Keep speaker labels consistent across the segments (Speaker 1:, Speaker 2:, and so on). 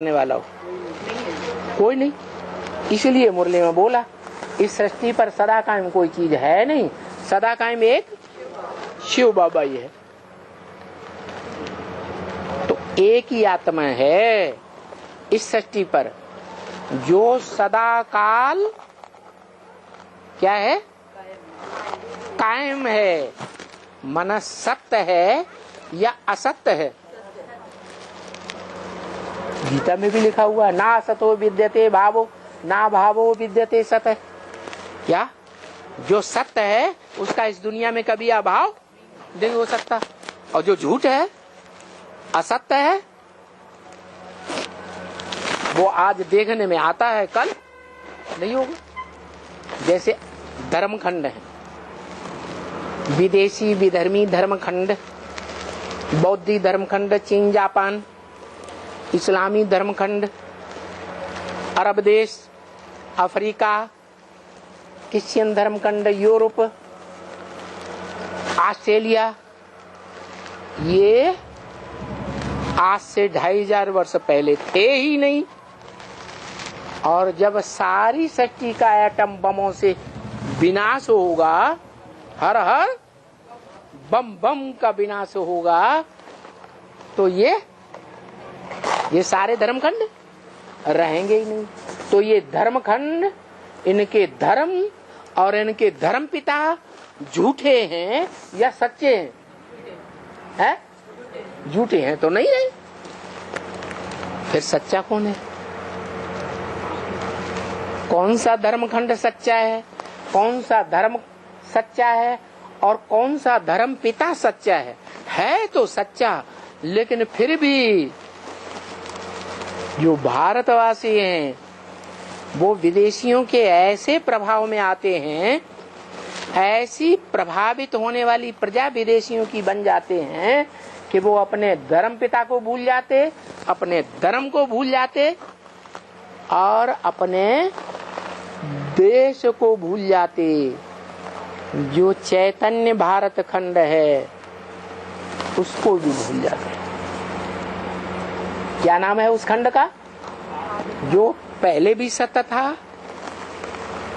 Speaker 1: करने वाला हो कोई नहीं, इसलिए मुरली में बोला इस सृष्टि पर सदा कायम कोई चीज है नहीं, सदा कायम एक शिव बाबा ही है। तो एक ही आत्मा है इस सृष्टि पर जो सदा काल क्या है, कायम है। मन सत्य है या असत्य है? गीता में भी लिखा हुआ है ना असतो विद्यते भावो ना भावो विद्यते सत्य। क्या जो सत्य है उसका इस दुनिया में कभी अभाव नहीं हो सकता, और जो झूठ है, असत्य है, वो आज देखने में आता है, कल नहीं होगा। जैसे धर्मखंड है, विदेशी विधर्मी धर्मखंड, बौद्धी धर्मखंड चीन जापान, इस्लामी धर्मखंड अरब देश, अफ्रीका, क्रिश्चियन धर्मखंड यूरोप, ऑस्ट्रेलिया, ये आज से 2500 वर्ष पहले थे ही नहीं। और जब सारी सृष्टि का एटम बमों से विनाश होगा, हर हर बम बम का विनाश होगा, तो ये सारे धर्मखंड रहेंगे ही नहीं। तो ये धर्मखंड, इनके धर्म और इनके धर्म पिता झूठे हैं या सच्चे हैं? झूठे हैं तो नहीं रहे, फिर सच्चा कौन है? कौन सा धर्मखंड सच्चा है, कौन सा धर्म सच्चा है और कौन सा धर्म पिता सच्चा है तो सच्चा, लेकिन फिर भी जो भारतवासी हैं वो विदेशियों के ऐसे प्रभाव में आते हैं, ऐसी प्रभावित होने वाली प्रजा विदेशियों की बन जाते हैं कि वो अपने धर्म पिता को भूल जाते, अपने धर्म को भूल जाते और अपने देश को भूल जाते। जो चैतन्य भारत खंड है उसको भी भूल जाते। क्या नाम है उस खंड का? जो पहले भी सत्य था,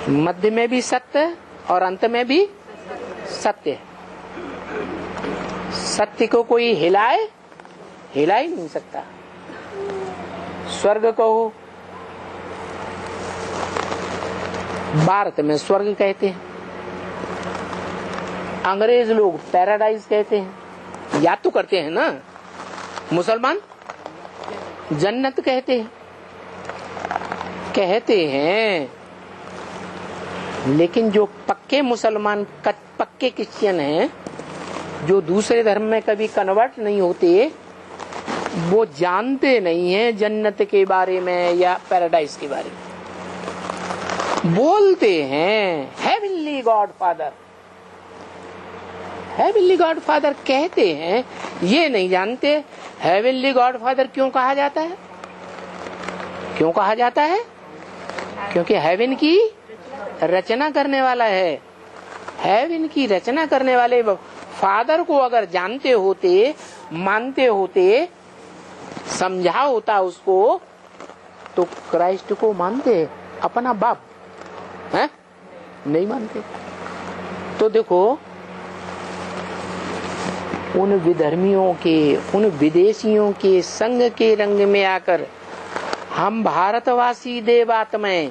Speaker 1: मध्य में भी सत्य और अंत में भी सत्य। सत्य को कोई हिला ही नहीं सकता। स्वर्ग कहो, भारत में स्वर्ग कहते हैं, अंग्रेज लोग पैराडाइज कहते हैं, याद तो करते हैं ना। मुसलमान जन्नत कहते हैं, लेकिन जो पक्के मुसलमान, पक्के क्रिश्चियन हैं, जो दूसरे धर्म में कभी कन्वर्ट नहीं होते, वो जानते नहीं हैं जन्नत के बारे में या पैराडाइज के बारे में। बोलते हैं हेवनली गॉडफादर, हेवनली गॉडफादर कहते हैं, ये नहीं जानते हेवनली गॉडफादर क्यों कहा जाता है। क्यों कहा जाता है? क्योंकि हेवन की रचना करने वाला है। हेवन की रचना करने वाले फादर को अगर जानते होते, मानते होते, समझा होता उसको, तो क्राइस्ट को मानते अपना बाप है? नहीं मानते। तो देखो, उन विधर्मियों के, उन विदेशियों के संग के रंग में आकर हम भारतवासी देवात्माएं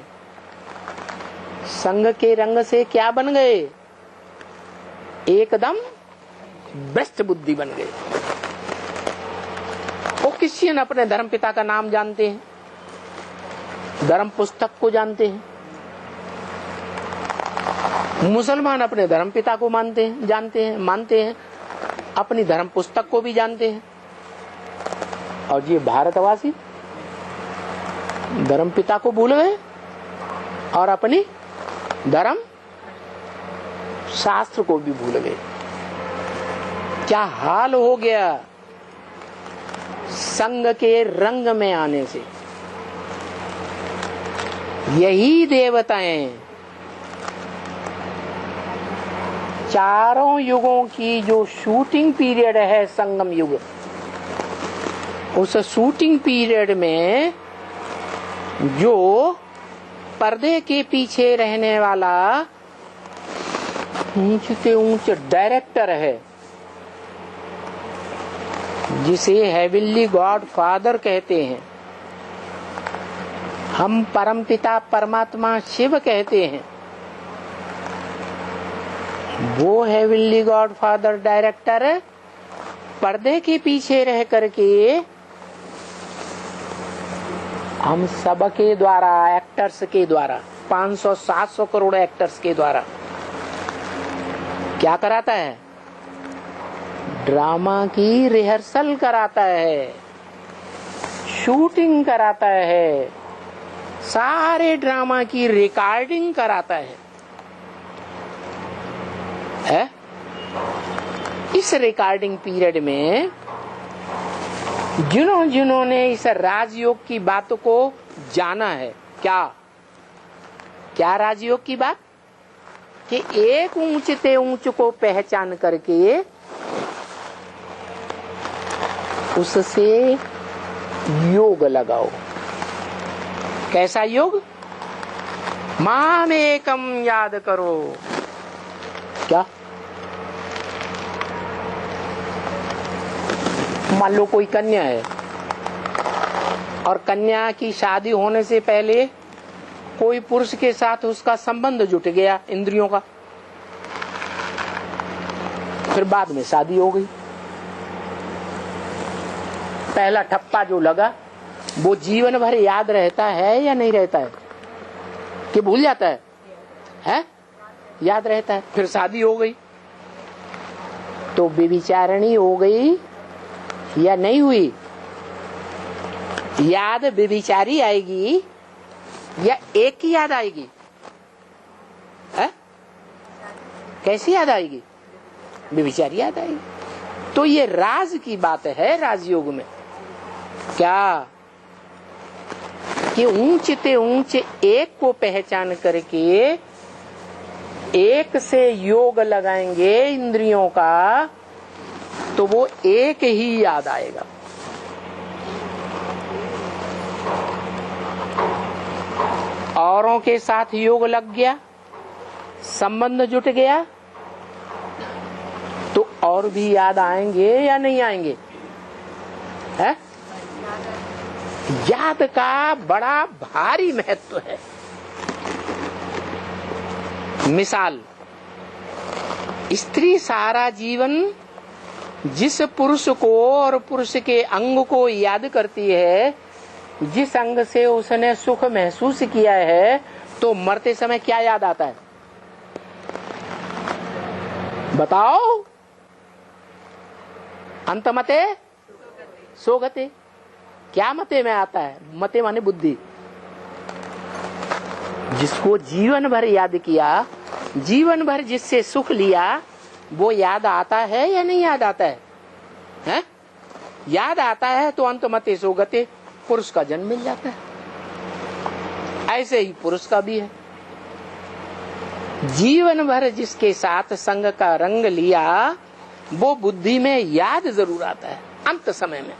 Speaker 1: संग के रंग से क्या बन गए? एकदम भ्रष्ट बुद्धि बन गए। वो क्रिश्चियन अपने धर्म पिता का नाम जानते हैं, धर्म पुस्तक को जानते हैं। मुसलमान अपने धर्म पिता को मानते हैं, अपनी धर्म पुस्तक को भी जानते हैं। और ये भारतवासी धर्म पिता को भूल गए और अपनी धर्म शास्त्र को भी भूल गए। क्या हाल हो गया संग के रंग में आने से। यही देवताएं चारों युगों की जो शूटिंग पीरियड है, संगम युग, उस शूटिंग पीरियड में जो पर्दे के पीछे रहने वाला ऊंच से ऊंच डायरेक्टर है, जिसे हेवनली गॉड फादर कहते हैं, हम परमपिता परमात्मा शिव कहते हैं, वो हेवनली गॉड फादर डायरेक्टर पर्दे के पीछे रह करके हम सबके द्वारा, एक्टर्स के द्वारा, 500-700 करोड़ एक्टर्स के द्वारा क्या कराता है? ड्रामा की रिहर्सल कराता है, शूटिंग कराता है, सारे ड्रामा की रिकॉर्डिंग कराता है? इस रिकॉर्डिंग पीरियड में जिन्होंने इस राजयोग की बात को जाना है, क्या राजयोग की बात? कि एक ऊंच से ऊंच को पहचान करके उससे योग लगाओ। कैसा योग? माम एकम याद करो। क्या? मान लो कोई कन्या है और कन्या की शादी होने से पहले कोई पुरुष के साथ उसका संबंध जुट गया इंद्रियों का, फिर बाद में शादी हो गई। पहला ठप्पा जो लगा वो जीवन भर याद रहता है या नहीं रहता है? कि भूल जाता है? याद रहता है। फिर शादी हो गई तो व्यभिचारिणी हो गई या नहीं हुई? याद व्यभिचारी आएगी या एक की याद आएगी? कैसी याद आएगी? व्यभिचारी याद आएगी। तो ये राज की बात है राजयोग में। क्या? कि ऊंच से ऊंच एक को पहचान करके एक से योग लगाएंगे इंद्रियों का, तो वो एक ही याद आएगा। औरों के साथ योग लग गया, संबंध जुट गया, तो और भी याद आएंगे या नहीं आएंगे? याद का बड़ा भारी महत्व है। मिसाल, स्त्री सारा जीवन जिस पुरुष को और पुरुष के अंग को याद करती है, जिस अंग से उसने सुख महसूस किया है, तो मरते समय क्या याद आता है? बताओ। अंत मते सोगते। क्या मते में आता है? मते माने बुद्धि। जिसको जीवन भर याद किया, जीवन भर जिससे सुख लिया, वो याद आता है या नहीं याद आता है? याद आता है तो अंत मते सोगते, पुरुष का जन्म मिल जाता है। ऐसे ही पुरुष का भी है। जीवन भर जिसके साथ संग का रंग लिया, वो बुद्धि में याद जरूर आता है अंत समय में।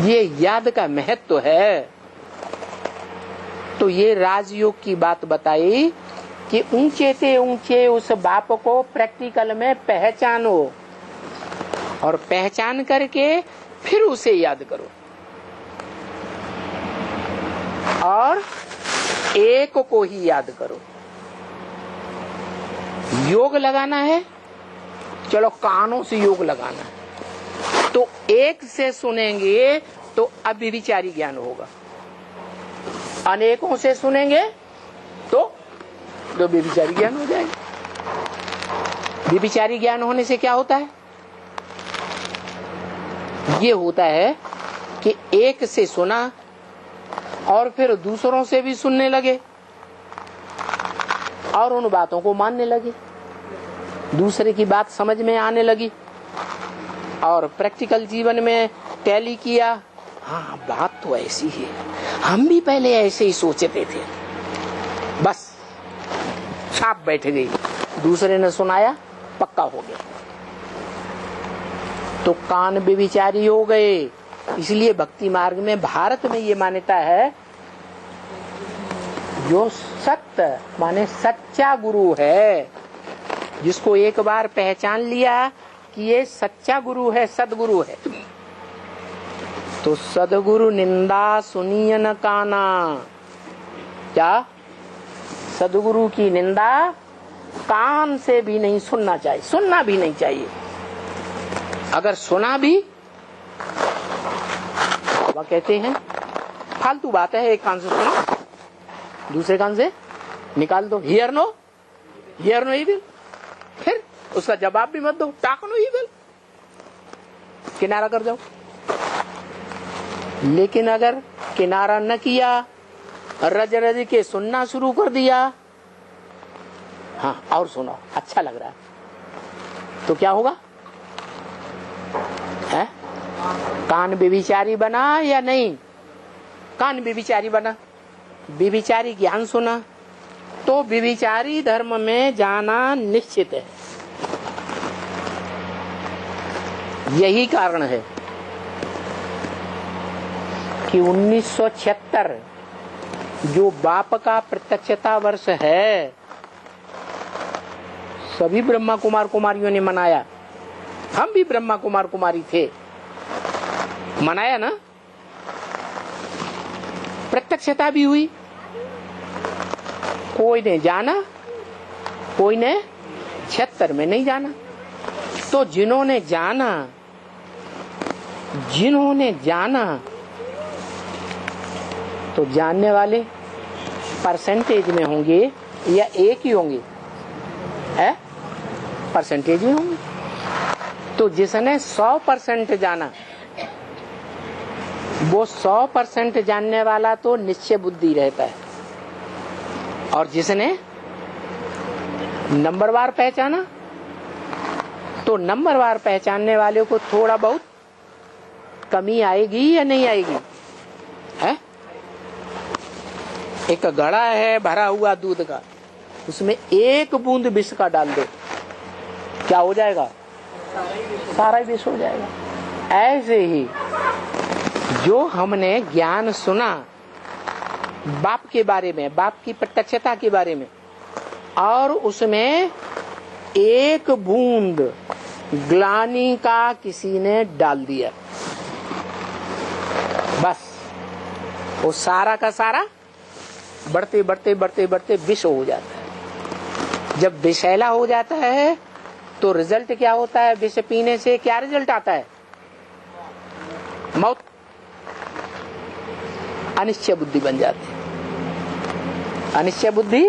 Speaker 1: ये याद का महत्व है। तो ये राजयोग की बात बताई कि ऊंचे से ऊंचे उस बाप को प्रैक्टिकल में पहचानो और पहचान करके फिर उसे याद करो। और एक को ही याद करो। योग लगाना है, चलो कानों से योग लगाना है, तो एक से सुनेंगे तो अव्यभिचारी ज्ञान होगा। अनेकों से सुनेंगे तो व्यभिचारी ज्ञान हो जाएगा। व्यभिचारी ज्ञान होने से क्या होता है? ये होता है कि एक से सुना और फिर दूसरों से भी सुनने लगे और उन बातों को मानने लगे, दूसरे की बात समझ में आने लगी और प्रैक्टिकल जीवन में टैली किया। हाँ, बात तो ऐसी है, हम भी पहले ऐसे ही सोचते थे, बस छाप बैठ गई, दूसरे ने सुनाया, पक्का हो गया। तो कान व्यभिचारी हो गए, इसलिए भक्ति मार्ग में भारत में ये मान्यता है, जो सत्य माने सच्चा गुरु है, जिसको एक बार पहचान लिया कि ये सच्चा गुरु है, सदगुरु है, तो सदगुरु निंदा सुनिए न काना। क्या? सदगुरु की निंदा कान से भी नहीं सुनना चाहिए, सुनना भी नहीं चाहिए। अगर सुना भी, वह कहते हैं फालतू बात है, एक कान से सुनो, दूसरे कान से निकाल दो। हियर नो इविल, फिर उसका जवाब भी मत दो, टाक नो इविल, किनारा कर जाओ। लेकिन अगर किनारा न किया, रज रज के सुनना शुरू कर दिया, हाँ और सुनो, अच्छा लग रहा है, तो क्या होगा? है? कान व्यभिचारी बना या नहीं? कान व्यभिचारी बना, व्यभिचारी ज्ञान सुना, तो व्यभिचारी धर्म में जाना निश्चित है। यही कारण है कि 1976 जो बाप का प्रत्यक्षता वर्ष है, सभी ब्रह्मा कुमार कुमारियों ने मनाया, हम भी ब्रह्मा कुमार कुमारी थे, मनाया ना, प्रत्यक्षता भी हुई। कोई ने जाना, कोई ने 76 में नहीं जाना। तो जिन्होंने जाना तो जानने वाले परसेंटेज में होंगे या एक ही होंगे? है? परसेंटेज में होंगे। तो जिसने 100% जाना, वो 100% जानने वाला तो निश्चय बुद्धि रहता है, और जिसने नंबरवार पहचाना, तो नंबरवार पहचानने वाले को थोड़ा बहुत कमी आएगी या नहीं आएगी? है? एक घड़ा है भरा हुआ दूध का, उसमें एक बूंद विष का डाल दो, क्या हो जाएगा? सारा ही विष हो जाएगा। ऐसे ही जो हमने ज्ञान सुना बाप के बारे में, बाप की प्रत्यक्षता के बारे में, और उसमें एक बूंद ग्लानि का किसी ने डाल दिया, बस वो सारा का सारा बढ़ते बढ़ते बढ़ते बढ़ते विष हो जाता है। जब विषैला हो जाता है तो रिजल्ट क्या होता है? विष पीने से क्या रिजल्ट आता है? मौत। अनिश्चय बुद्धि बन जाती है। अनिश्चय बुद्धि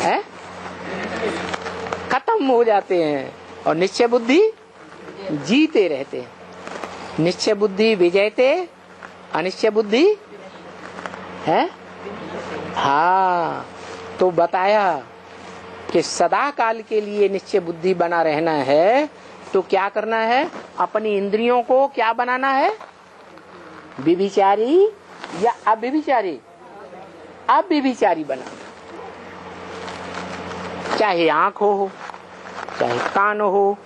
Speaker 1: है, खत्म हो जाते हैं, और निश्चय बुद्धि जीते रहते हैं। निश्चय बुद्धि विजयते, अनिश्चय बुद्धि है। हाँ, तो बताया कि सदा काल के लिए निश्चय बुद्धि बना रहना है, तो क्या करना है? अपनी इंद्रियों को क्या बनाना है? विभिचारी या अव्यभिचारी? अव्यभिचारी बनाना। चाहे आंख हो, चाहे कान हो,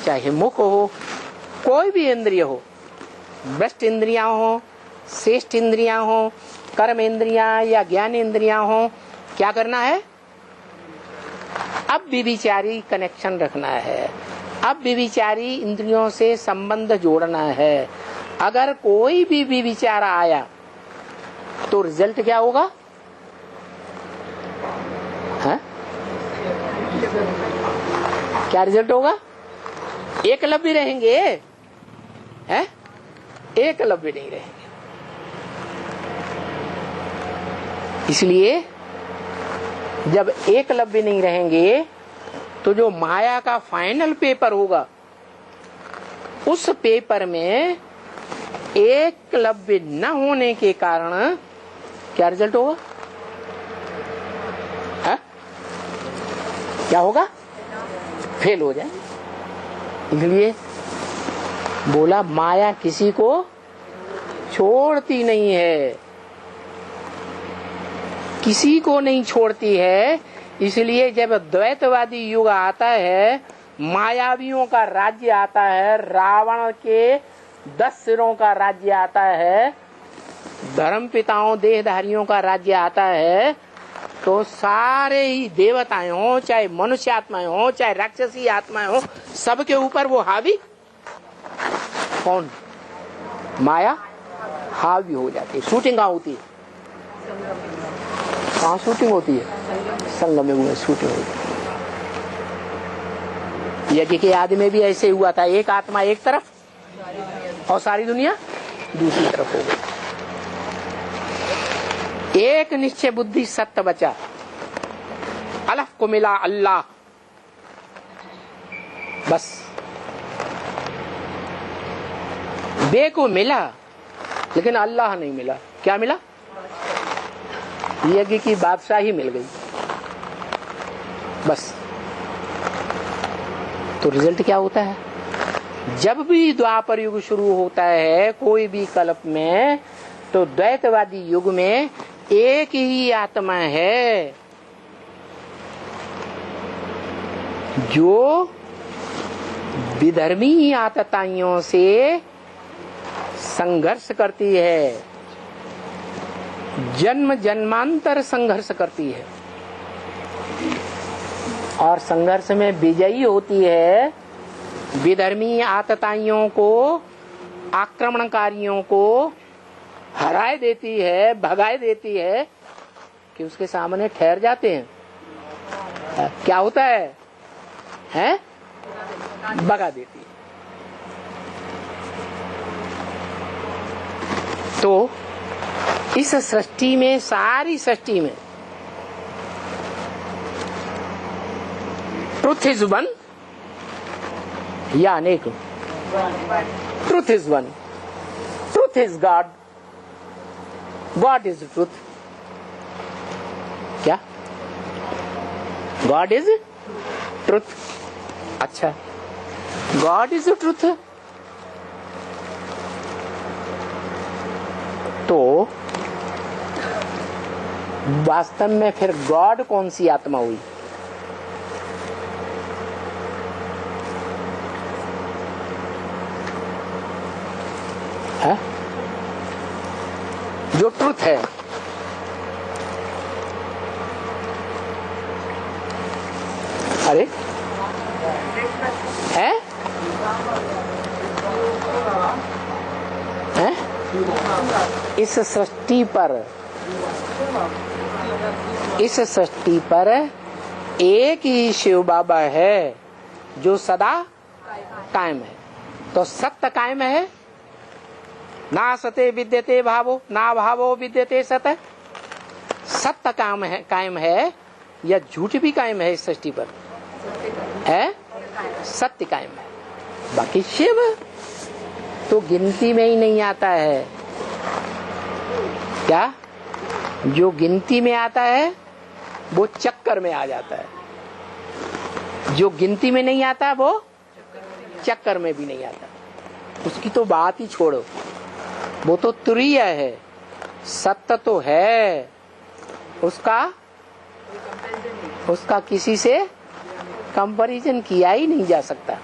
Speaker 1: चाहे मुख हो, कोई भी इंद्रिय हो, भ्रष्ट इंद्रियां हो, श्रेष्ठ इंद्रियां हो, कर्म इंद्रियां या ज्ञान इंद्रियां हो, क्या करना है? अब व्यभिचारी कनेक्शन रखना है, अब व्यभिचारी इंद्रियों से संबंध जोड़ना है। अगर कोई भी व्यभिचार आया तो रिजल्ट क्या होगा? है? क्या रिजल्ट होगा? एकलव्य रहेंगे, हैं? एकलव्य नहीं रहेंगे। इसलिए जब एकलव्य नहीं रहेंगे तो जो माया का फाइनल पेपर होगा, उस पेपर में एकलव्य न होने के कारण क्या रिजल्ट होगा? है? क्या होगा? फेल हो जाए। इसलिए बोला माया किसी को छोड़ती नहीं है, किसी को नहीं छोड़ती है। इसलिए जब द्वैतवादी युग आता है मायावियों का राज्य आता है, रावण के 10 सिरों का राज्य आता है, धर्म पिताओं देहधारियों का राज्य आता है, तो सारे ही देवताएं हो, चाहे मनुष्य आत्माएं हो, चाहे राक्षसी आत्माएं हो, सबके ऊपर वो हावी कौन? माया हावी हो जाती है। शूटिंग कहाँ होती है? कहाँ शूटिंग होती है? संगम में शूटिंग होती है। यज्ञ के आदि में भी ऐसे हुआ था, एक आत्मा एक तरफ और सारी दुनिया दूसरी तरफ हो गई। एक निश्चय बुद्धि सत्य बचा, अलफ को मिला अल्लाह, बस। बे को मिला लेकिन अल्लाह नहीं मिला। क्या मिला? यज्ञ की बादशाही मिल गई, बस। तो रिजल्ट क्या होता है? जब भी द्वापर युग शुरू होता है कोई भी कल्प में, तो द्वैतवादी युग में एक ही आत्मा है जो विधर्मी आतताइयों से संघर्ष करती है, जन्म जन्मांतर संघर्ष करती है, और संघर्ष में विजयी होती है। विधर्मी आतताइयों को, आक्रमणकारियों को हराए देती है, भगाए देती है कि उसके सामने ठहर जाते हैं। क्या होता है? हैं? भगा देती है। तो इस सृष्टि में, सारी सृष्टि में ट्रुथ इज वन या अनेक? Truth is one, truth is God, God is truth. क्या? God is truth. अच्छा, गॉड इज ट्रुथ, तो वास्तव में फिर गॉड कौन सी आत्मा हुई? है? जो ट्रुथ है, अरे है? है? इस सृष्टि पर एक ही शिव बाबा है जो सदा कायम है। तो सत्य कायम है, ना सते विद्यते भावो, ना भावो विद्यते सत। सत्य कायम है या झूठ भी कायम है इस सृष्टि पर? है? सत्य कायम है। बाकी शिव तो गिनती में ही नहीं आता है। क्या? जो गिनती में आता है वो चक्कर में आ जाता है, जो गिनती में नहीं आता वो चक्कर में भी नहीं आता। उसकी तो बात ही छोड़ो, वो तो तुरीय है, सत्य तो है, उसका किसी से कंपैरिजन किया ही नहीं जा सकता।